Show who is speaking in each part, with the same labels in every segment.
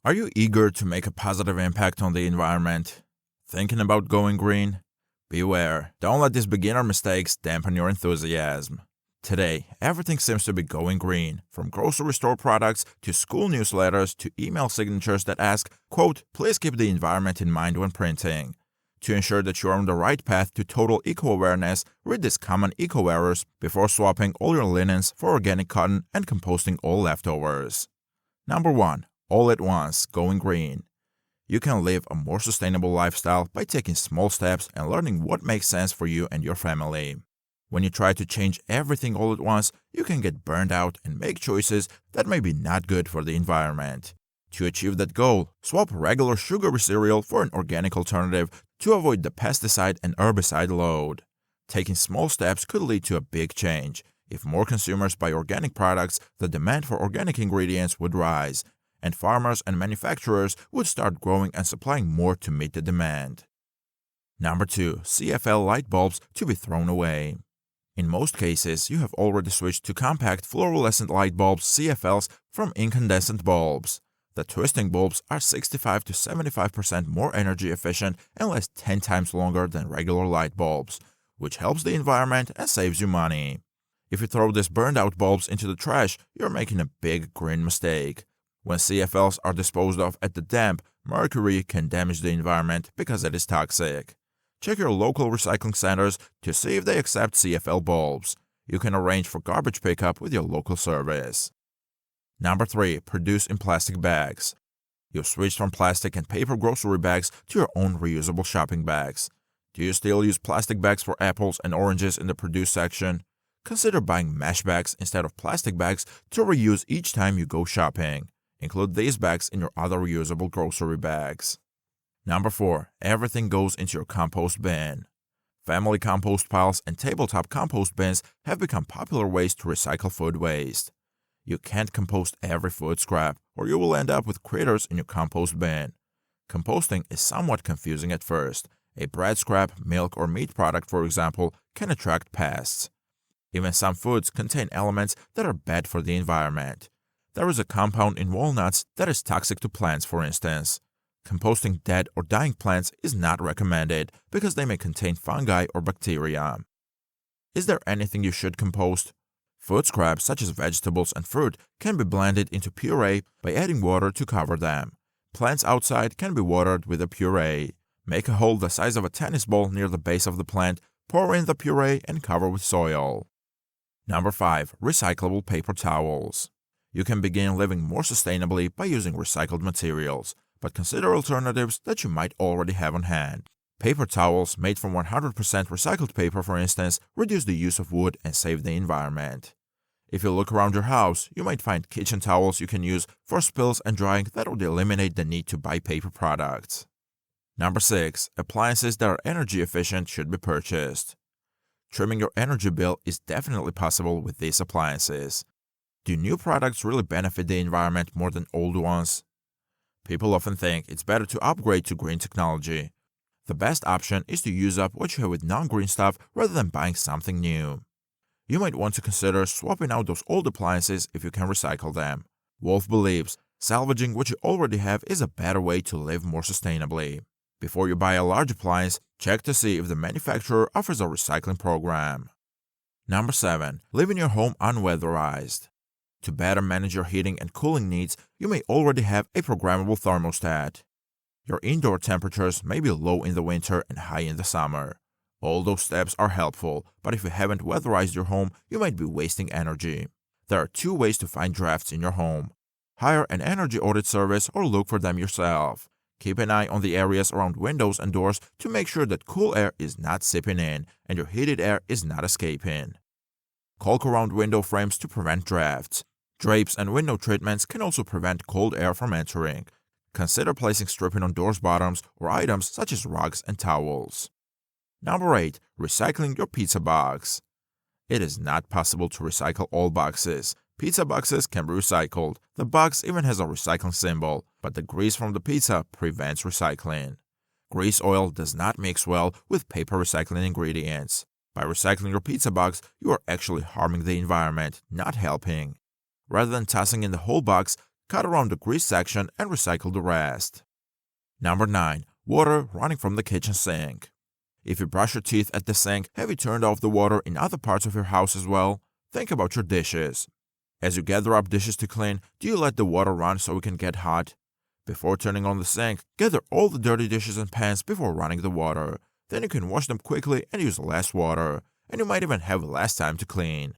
Speaker 1: Are you eager to make a positive impact on the environment? Thinking about going green? Beware, don't let these beginner mistakes dampen your enthusiasm. Today, everything seems to be going green, from grocery store products to school newsletters to email signatures that ask, quote, "Please keep the environment in mind when printing." To ensure that you are on the right path to total eco-awareness, read these common eco-errors before swapping all your linens for organic cotton and composting all leftovers. Number 1. All at once, going green. You can live a more sustainable lifestyle by taking small steps and learning what makes sense for you and your family. When you try to change everything all at once, you can get burned out and make choices that may be not good for the environment. To achieve that goal, swap regular sugary cereal for an organic alternative to avoid the pesticide and herbicide load. Taking small steps could lead to a big change. If more consumers buy organic products, the demand for organic ingredients would rise, and farmers and manufacturers would start growing and supplying more to meet the demand. Number 2. CFL light bulbs to be thrown away. In most cases, you have already switched to compact fluorescent light bulbs CFLs from incandescent bulbs. The twisting bulbs are 65 to 75% more energy efficient and last 10 times longer than regular light bulbs, which helps the environment and saves you money. If you throw these burned out bulbs into the trash, you're making a big green mistake. When CFLs are disposed of at the dump, mercury can damage the environment because it is toxic. Check your local recycling centers to see if they accept CFL bulbs. You can arrange for garbage pickup with your local service. Number 3. Produce in plastic bags. You've switched from plastic and paper grocery bags to your own reusable shopping bags. Do you still use plastic bags for apples and oranges in the produce section? Consider buying mesh bags instead of plastic bags to reuse each time you go shopping. Include these bags in your other reusable grocery bags. Number 4. Everything goes into your compost bin. Family compost piles and tabletop compost bins have become popular ways to recycle food waste. You can't compost every food scrap, or you will end up with critters in your compost bin. Composting is somewhat confusing at first. A bread scrap, milk, or meat product, for example, can attract pests. Even some foods contain elements that are bad for the environment. There is a compound in walnuts that is toxic to plants, for instance. Composting dead or dying plants is not recommended because they may contain fungi or bacteria. Is there anything you should compost? Food scraps such as vegetables and fruit can be blended into puree by adding water to cover them. Plants outside can be watered with a puree. Make a hole the size of a tennis ball near the base of the plant, pour in the puree and cover with soil. Number 5. Recyclable paper towels. You can begin living more sustainably by using recycled materials, but consider alternatives that you might already have on hand. Paper towels made from 100% recycled paper, for instance, reduce the use of wood and save the environment. If you look around your house, you might find kitchen towels you can use for spills and drying that would eliminate the need to buy paper products. Number 6. Appliances that are energy efficient should be purchased. Trimming your energy bill is definitely possible with these appliances. Do new products really benefit the environment more than old ones? People often think it's better to upgrade to green technology. The best option is to use up what you have with non-green stuff rather than buying something new. You might want to consider swapping out those old appliances if you can recycle them. Wolf believes salvaging what you already have is a better way to live more sustainably. Before you buy a large appliance, check to see if the manufacturer offers a recycling program. Number 7. Leaving your home unweatherized. To better manage your heating and cooling needs, you may already have a programmable thermostat. Your indoor temperatures may be low in the winter and high in the summer. All those steps are helpful, but if you haven't weatherized your home, you might be wasting energy. There are 2 ways to find drafts in your home. Hire an energy audit service or look for them yourself. Keep an eye on the areas around windows and doors to make sure that cool air is not seeping in and your heated air is not escaping. Caulk around window frames to prevent drafts. Drapes and window treatments can also prevent cold air from entering. Consider placing stripping on doors bottoms or items such as rugs and towels. Number 8. Recycling your pizza box. It is not possible to recycle all boxes. Pizza boxes can be recycled. The box even has a recycling symbol, but the grease from the pizza prevents recycling. Grease oil does not mix well with paper recycling ingredients. By recycling your pizza box, you are actually harming the environment, not helping. Rather than tossing in the whole box, cut around the grease section and recycle the rest. Number 9. Water running from the kitchen sink. If you brush your teeth at the sink, have you turned off the water in other parts of your house as well? Think about your dishes. As you gather up dishes to clean, do you let the water run so it can get hot? Before turning on the sink, gather all the dirty dishes and pans before running the water. Then you can wash them quickly and use less water, and you might even have less time to clean.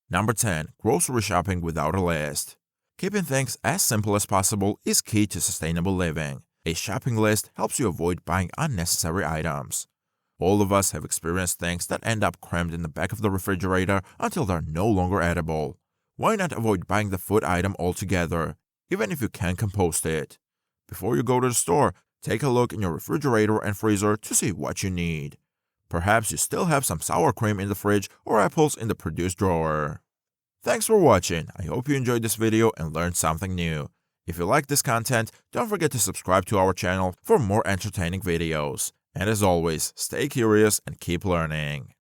Speaker 1: Number 10. Grocery shopping without a list. Keeping things as simple as possible is key to sustainable living. A shopping list helps you avoid buying unnecessary items. All of us have experienced things that end up crammed in the back of the refrigerator until they're no longer edible. Why not avoid buying the food item altogether, even if you can compost it? Before you go to the store, take a look in your refrigerator and freezer to see what you need. Perhaps you still have some sour cream in the fridge or apples in the produce drawer. Thanks for watching. I hope you enjoyed this video and learned something new. If you like this content, don't forget to subscribe to our channel for more entertaining videos. And as always, stay curious and keep learning.